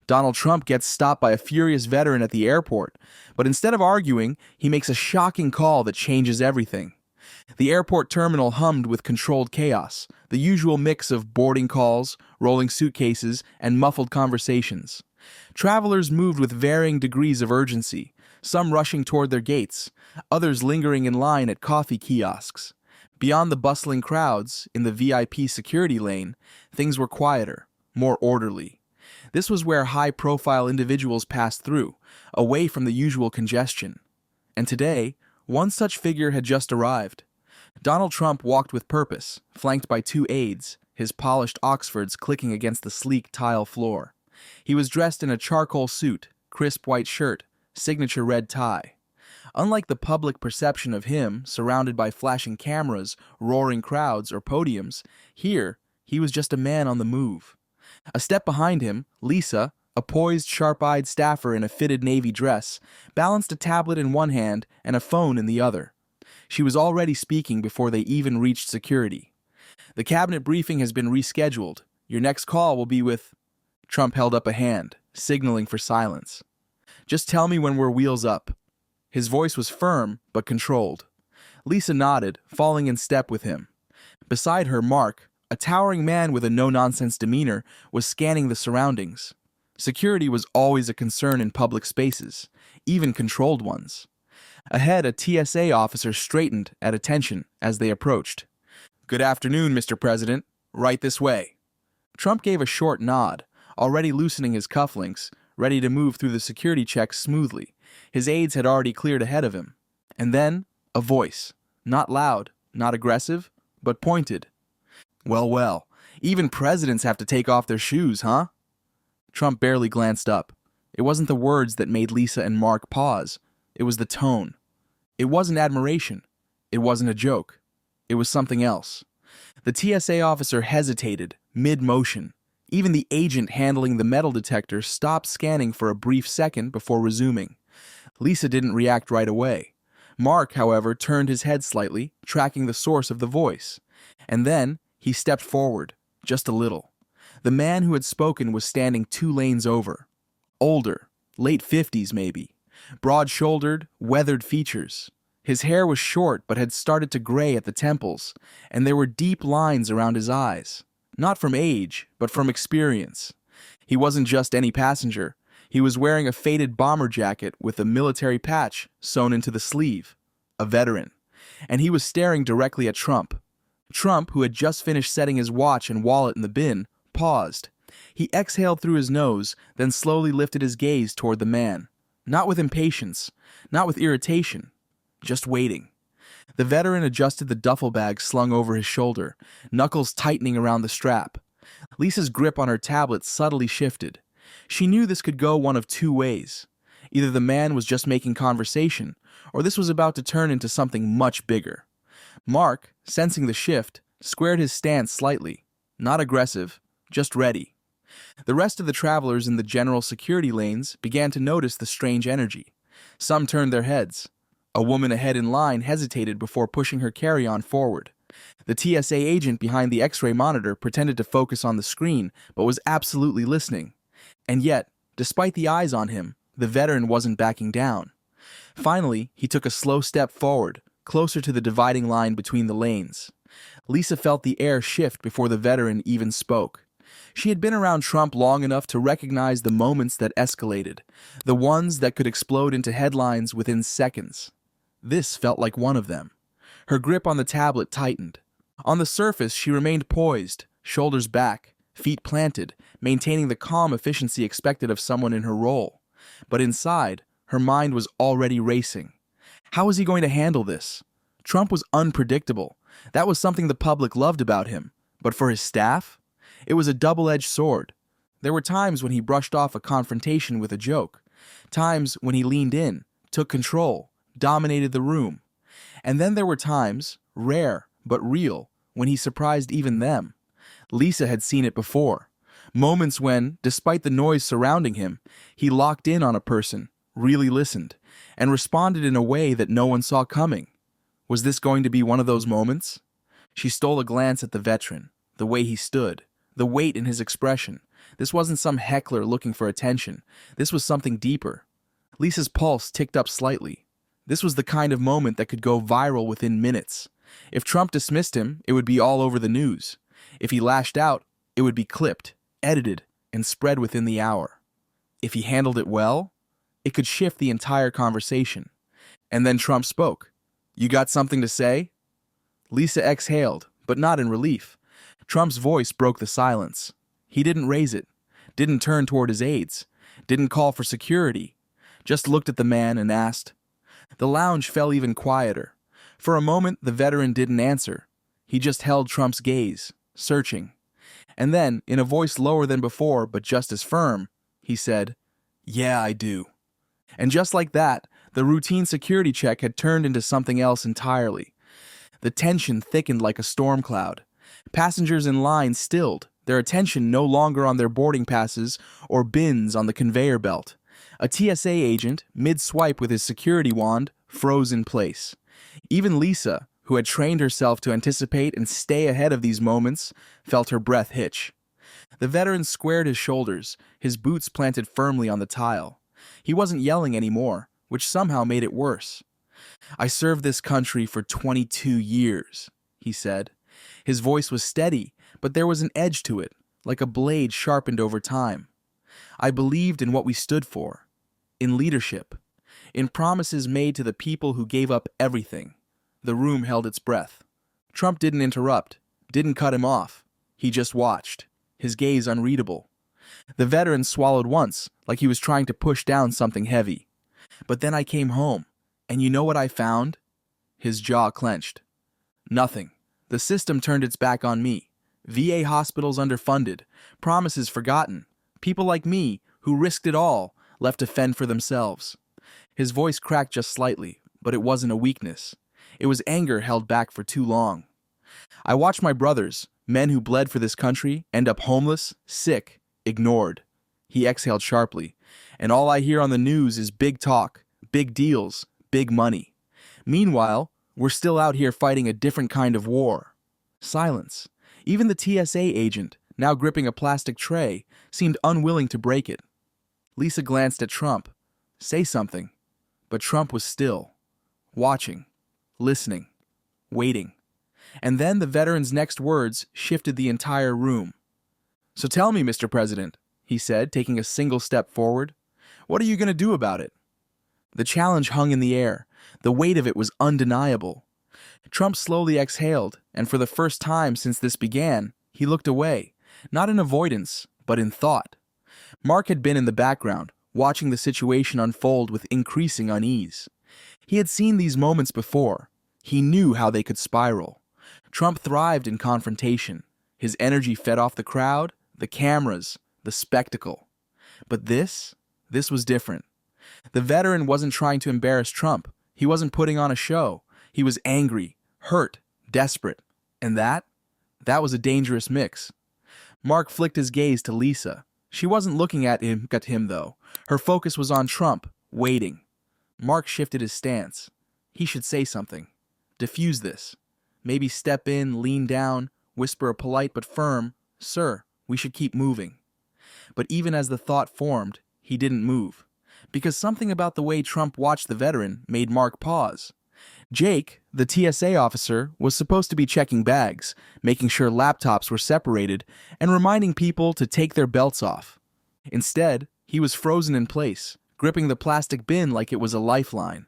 Donald Trump gets stopped by a furious veteran at the airport, but instead of arguing, he makes a shocking call that changes everything. The airport terminal hummed with controlled chaos, the usual mix of boarding calls, rolling suitcases, and muffled conversations. Travelers moved with varying degrees of urgency, some rushing toward their gates, others lingering in line at coffee kiosks. Beyond the bustling crowds, in the VIP security lane, things were quieter, more orderly. This was where high-profile individuals passed through, away from the usual congestion. And today, one such figure had just arrived. Donald Trump walked with purpose, flanked by two aides, his polished Oxfords clicking against the sleek tile floor. He was dressed in a charcoal suit, crisp white shirt, signature red tie. Unlike the public perception of him, surrounded by flashing cameras, roaring crowds, or podiums, here, he was just a man on the move. A step behind him, Lisa, a poised, sharp-eyed staffer in a fitted navy dress, balanced a tablet in one hand and a phone in the other. She was already speaking before they even reached security. "The cabinet briefing has been rescheduled. Your next call will be with..." Trump held up a hand, signaling for silence. "Just tell me when we're wheels up." His voice was firm, but controlled. Lisa nodded, falling in step with him. Beside her, Mark, a towering man with a no-nonsense demeanor, was scanning the surroundings. Security was always a concern in public spaces, even controlled ones. Ahead, a TSA officer straightened at attention as they approached. "Good afternoon, Mr. President. Right this way." Trump gave a short nod, already loosening his cufflinks, ready to move through the security checks smoothly. His aides had already cleared ahead of him. And then, a voice. Not loud, not aggressive, but pointed. "Well, well, even presidents have to take off their shoes, huh?" Trump barely glanced up. It wasn't the words that made Lisa and Mark pause. It was the tone. It wasn't admiration. It wasn't a joke. It was something else. The TSA officer hesitated, mid-motion. Even the agent handling the metal detector stopped scanning for a brief second before resuming. Lisa didn't react right away. Mark, however, turned his head slightly, tracking the source of the voice. And then, he stepped forward, just a little. The man who had spoken was standing 2 lanes over. Older, late 50s maybe. Broad-shouldered, weathered features. His hair was short but had started to gray at the temples, and there were deep lines around his eyes. Not from age, but from experience. He wasn't just any passenger. He was wearing a faded bomber jacket with a military patch sewn into the sleeve. A veteran. And he was staring directly at Trump. Trump, who had just finished setting his watch and wallet in the bin, paused. He exhaled through his nose, then slowly lifted his gaze toward the man. Not with impatience, not with irritation, just waiting. The veteran adjusted the duffel bag slung over his shoulder, knuckles tightening around the strap. Lisa's grip on her tablet subtly shifted. She knew this could go one of 2 ways. Either the man was just making conversation, or this was about to turn into something much bigger. Mark, sensing the shift, squared his stance slightly. Not aggressive, just ready. The rest of the travelers in the general security lanes began to notice the strange energy. Some turned their heads. A woman ahead in line hesitated before pushing her carry-on forward. The TSA agent behind the X-ray monitor pretended to focus on the screen, but was absolutely listening. And yet, despite the eyes on him, the veteran wasn't backing down. Finally, he took a slow step forward, closer to the dividing line between the lanes. Lisa felt the air shift before the veteran even spoke. She had been around Trump long enough to recognize the moments that escalated, the ones that could explode into headlines within seconds. This felt like one of them. Her grip on the tablet tightened. On the surface, she remained poised, shoulders back, feet planted, maintaining the calm efficiency expected of someone in her role. But inside, her mind was already racing. How was he going to handle this? Trump was unpredictable. That was something the public loved about him. But for his staff? It was a double-edged sword. There were times when he brushed off a confrontation with a joke. Times when he leaned in, took control, dominated the room. And then there were times, rare but real, when he surprised even them. Lisa had seen it before. Moments when, despite the noise surrounding him, he locked in on a person, really listened, and responded in a way that no one saw coming. Was this going to be one of those moments? She stole a glance at the veteran, the way he stood, the weight in his expression, This wasn't some heckler looking for attention. This was something deeper. Lisa's pulse ticked up slightly. This was the kind of moment that could go viral within minutes. If Trump dismissed him, it would be all over the news. If he lashed out, it would be clipped, edited, and spread within the hour. If he handled it well, it could shift the entire conversation. And then Trump spoke. "You got something to say?" Lisa exhaled, but not in relief. Trump's voice broke the silence. He didn't raise it, didn't turn toward his aides, didn't call for security, just looked at the man and asked. The lounge fell even quieter. For a moment, the veteran didn't answer. He just held Trump's gaze, searching. And then, in a voice lower than before, but just as firm, he said, "Yeah, I do." And just like that, the routine security check had turned into something else entirely. The tension thickened like a storm cloud. Passengers in line stilled, their attention no longer on their boarding passes or bins on the conveyor belt. A TSA agent, mid-swipe with his security wand, froze in place. Even Lisa, who had trained herself to anticipate and stay ahead of these moments, felt her breath hitch. The veteran squared his shoulders, his boots planted firmly on the tile. He wasn't yelling anymore, which somehow made it worse. "I served this country for 22 years, he said. His voice was steady, but there was an edge to it, like a blade sharpened over time. "I believed in what we stood for, in leadership, in promises made to the people who gave up everything." The room held its breath. Trump didn't interrupt, didn't cut him off. He just watched, his gaze unreadable. The veteran swallowed once, like he was trying to push down something heavy. "But then I came home, and you know what I found?" His jaw clenched. "Nothing. The system turned its back on me. VA hospitals underfunded, promises forgotten, people like me, who risked it all, left to fend for themselves." His voice cracked just slightly, but it wasn't a weakness. It was anger held back for too long. "I watched my brothers, men who bled for this country, end up homeless, sick, ignored." He exhaled sharply. "And all I hear on the news is big talk, big deals, big money. Meanwhile, we're still out here fighting a different kind of war." Silence. Even the TSA agent, now gripping a plastic tray, seemed unwilling to break it. Lisa glanced at Trump. Say something. But Trump was still, watching, listening, waiting. And then the veteran's next words shifted the entire room. "So tell me, Mr. President," he said, taking a single step forward, "what are you going to do about it?" The challenge hung in the air. The weight of it was undeniable. Trump slowly exhaled, and for the first time since this began, he looked away, not in avoidance, but in thought. Mark had been in the background, watching the situation unfold with increasing unease. He had seen these moments before. He knew how they could spiral. Trump thrived in confrontation. His energy fed off the crowd, the cameras, the spectacle. But this was different. The veteran wasn't trying to embarrass Trump. He wasn't putting on a show. He was angry, hurt, desperate. And that was a dangerous mix. Mark flicked his gaze to Lisa. She wasn't looking at him, though. Her focus was on Trump, waiting. Mark shifted his stance. He should say something. Diffuse this. Maybe step in, lean down, whisper a polite but firm, "Sir, we should keep moving." But even as the thought formed, he didn't move. Because something about the way Trump watched the veteran made Mark pause. Jake, the TSA officer, was supposed to be checking bags, making sure laptops were separated, and reminding people to take their belts off. Instead, he was frozen in place, gripping the plastic bin like it was a lifeline.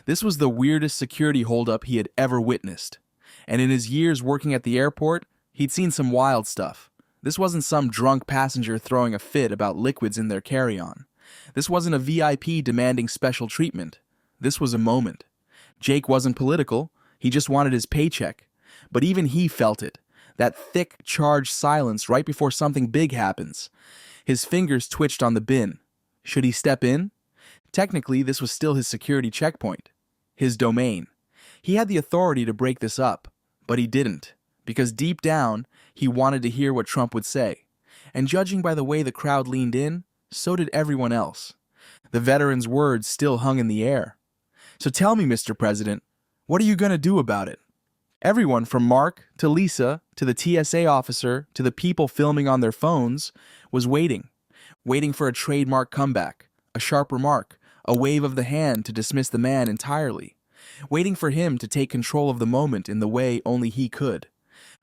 This was the weirdest security holdup he had ever witnessed. And in his years working at the airport, he'd seen some wild stuff. This wasn't some drunk passenger throwing a fit about liquids in their carry-on. This wasn't a VIP demanding special treatment. This was a moment. Jake wasn't political, he just wanted his paycheck. But even he felt it, that thick, charged silence right before something big happens. His fingers twitched on the bin. Should he step in? Technically, this was still his security checkpoint, his domain. He had the authority to break this up, but he didn't, because deep down, he wanted to hear what Trump would say. And judging by the way the crowd leaned in, so did everyone else. The veteran's words still hung in the air. "So tell me, Mr. President, what are you going to do about it?" Everyone from Mark to Lisa to the TSA officer to the people filming on their phones was waiting for a trademark comeback, a sharp remark, a wave of the hand to dismiss the man entirely, waiting for him to take control of the moment in the way only he could.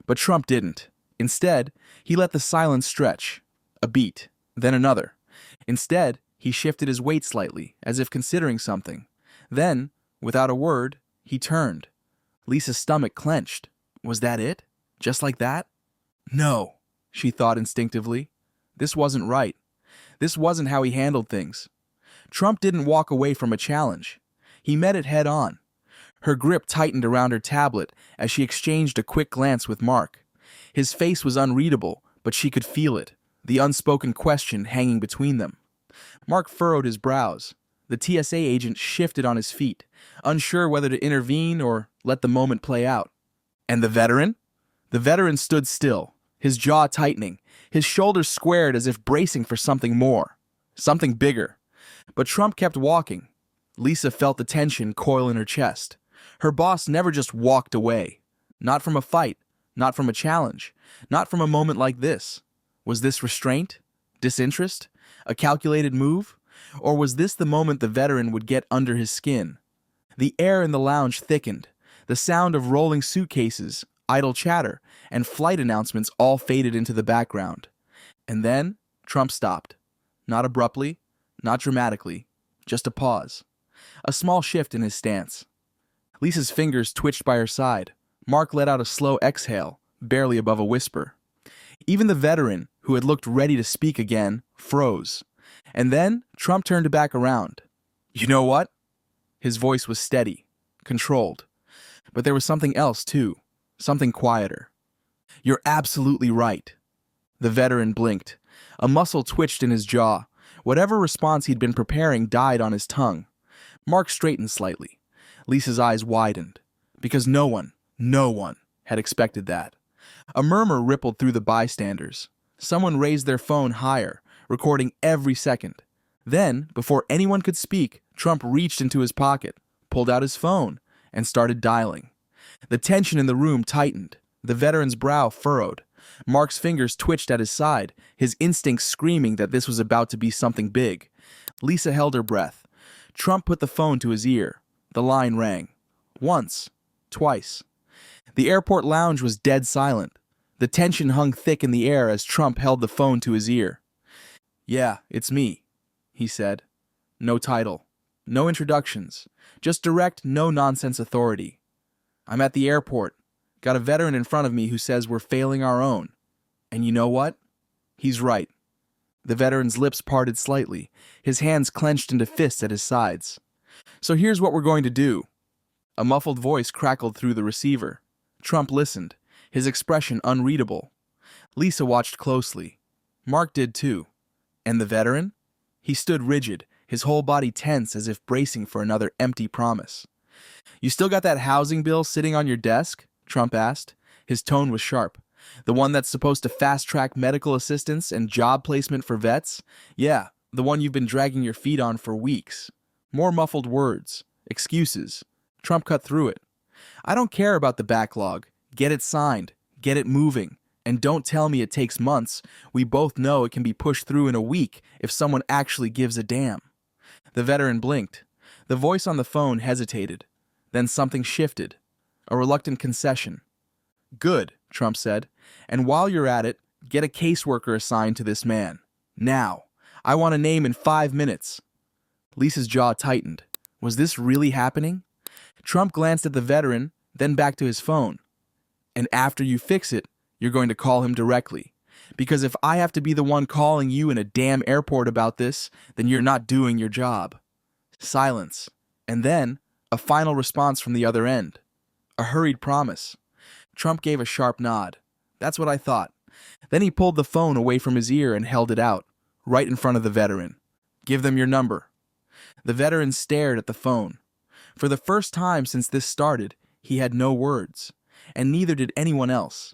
But Trump didn't. Instead, he let the silence stretch. A beat, then another. Instead, he shifted his weight slightly, as if considering something. Then, without a word, he turned. Lisa's stomach clenched. Was that it? Just like that? No, she thought instinctively. This wasn't right. This wasn't how he handled things. Trump didn't walk away from a challenge. He met it head on. Her grip tightened around her tablet as she exchanged a quick glance with Mark. His face was unreadable, but she could feel it, the unspoken question hanging between them. Mark furrowed his brows. The TSA agent shifted on his feet, unsure whether to intervene or let the moment play out. And the veteran? The veteran stood still, his jaw tightening, his shoulders squared as if bracing for something more, something bigger. But Trump kept walking. Lisa felt the tension coil in her chest. Her boss never just walked away. Not from a fight, not from a challenge, not from a moment like this. Was this restraint? Disinterest? A calculated move? Or was this the moment the veteran would get under his skin? The air in the lounge thickened. The sound of rolling suitcases, idle chatter, and flight announcements all faded into the background. And then Trump stopped. Not abruptly, not dramatically, just a pause. A small shift in his stance. Lisa's fingers twitched by her side. Mark let out a slow exhale, barely above a whisper. Even the veteran, who had looked ready to speak again, froze. And then Trump turned back around. You know what? His voice was steady, controlled. But there was something else, too. Something quieter. You're absolutely right. The veteran blinked. A muscle twitched in his jaw. Whatever response he'd been preparing died on his tongue. Mark straightened slightly. Lisa's eyes widened. Because no one had expected that. A murmur rippled through the bystanders. Someone raised their phone higher, recording every second. Then, before anyone could speak, Trump reached into his pocket, pulled out his phone, and started dialing. The tension in the room tightened. The veteran's brow furrowed. Mark's fingers twitched at his side, his instincts screaming that this was about to be something big. Lisa held her breath. Trump put the phone to his ear. The line rang. Once. Twice. The airport lounge was dead silent. The tension hung thick in the air as Trump held the phone to his ear. Yeah, it's me, he said. No title. No introductions. Just direct, no-nonsense authority. I'm at the airport. Got a veteran in front of me who says we're failing our own. And you know what? He's right. The veteran's lips parted slightly, his hands clenched into fists at his sides. So here's what we're going to do. A muffled voice crackled through the receiver. Trump listened, his expression unreadable. Lisa watched closely. Mark did too. And the veteran? He stood rigid, his whole body tense as if bracing for another empty promise. You still got that housing bill sitting on your desk? Trump asked. His tone was sharp. The one that's supposed to fast-track medical assistance and job placement for vets? Yeah, the one you've been dragging your feet on for weeks. More muffled words. Excuses. Trump cut through it. I don't care about the backlog. Get it signed. Get it moving. And don't tell me it takes months. We both know it can be pushed through in a week if someone actually gives a damn. The veteran blinked. The voice on the phone hesitated. Then something shifted. A reluctant concession. Good, Trump said. And while you're at it, get a caseworker assigned to this man. Now. I want a name in 5 minutes. Lisa's jaw tightened. Was this really happening? Trump glanced at the veteran, then back to his phone. And after you fix it, you're going to call him directly. Because if I have to be the one calling you in a damn airport about this, then you're not doing your job. Silence. And then, a final response from the other end. A hurried promise. Trump gave a sharp nod. That's what I thought. Then he pulled the phone away from his ear and held it out, right in front of the veteran. Give them your number. The veteran stared at the phone. For the first time since this started, he had no words, and neither did anyone else.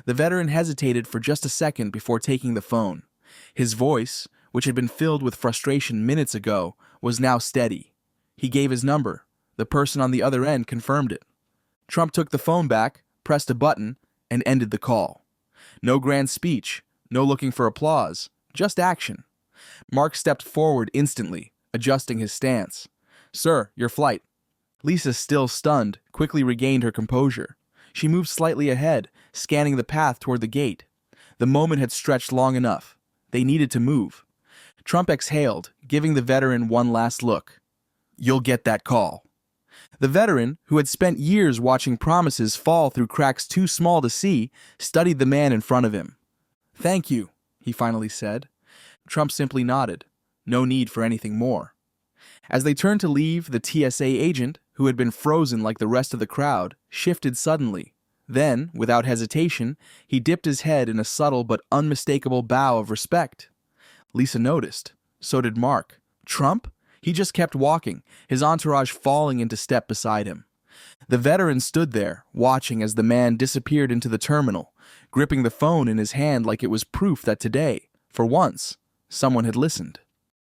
The veteran hesitated for just a second before taking the phone. His voice, which had been filled with frustration minutes ago, was now steady. He gave his number. The person on the other end confirmed it. Trump took the phone back, pressed a button, and ended the call. No grand speech, no looking for applause, just action. Mark stepped forward instantly, adjusting his stance. "Sir, your flight." Lisa, still stunned, quickly regained her composure. She moved slightly ahead, scanning the path toward the gate. The moment had stretched long enough. They needed to move. Trump exhaled, giving the veteran one last look. "You'll get that call." The veteran, who had spent years watching promises fall through cracks too small to see, studied the man in front of him. "Thank you," he finally said. Trump simply nodded. No need for anything more. As they turned to leave, the TSA agent, who had been frozen like the rest of the crowd, shifted suddenly. Then, without hesitation, he dipped his head in a subtle but unmistakable bow of respect. Lisa noticed. So did Mark. Trump? He just kept walking, his entourage falling into step beside him. The veteran stood there, watching as the man disappeared into the terminal, gripping the phone in his hand like it was proof that today, for once, someone had listened.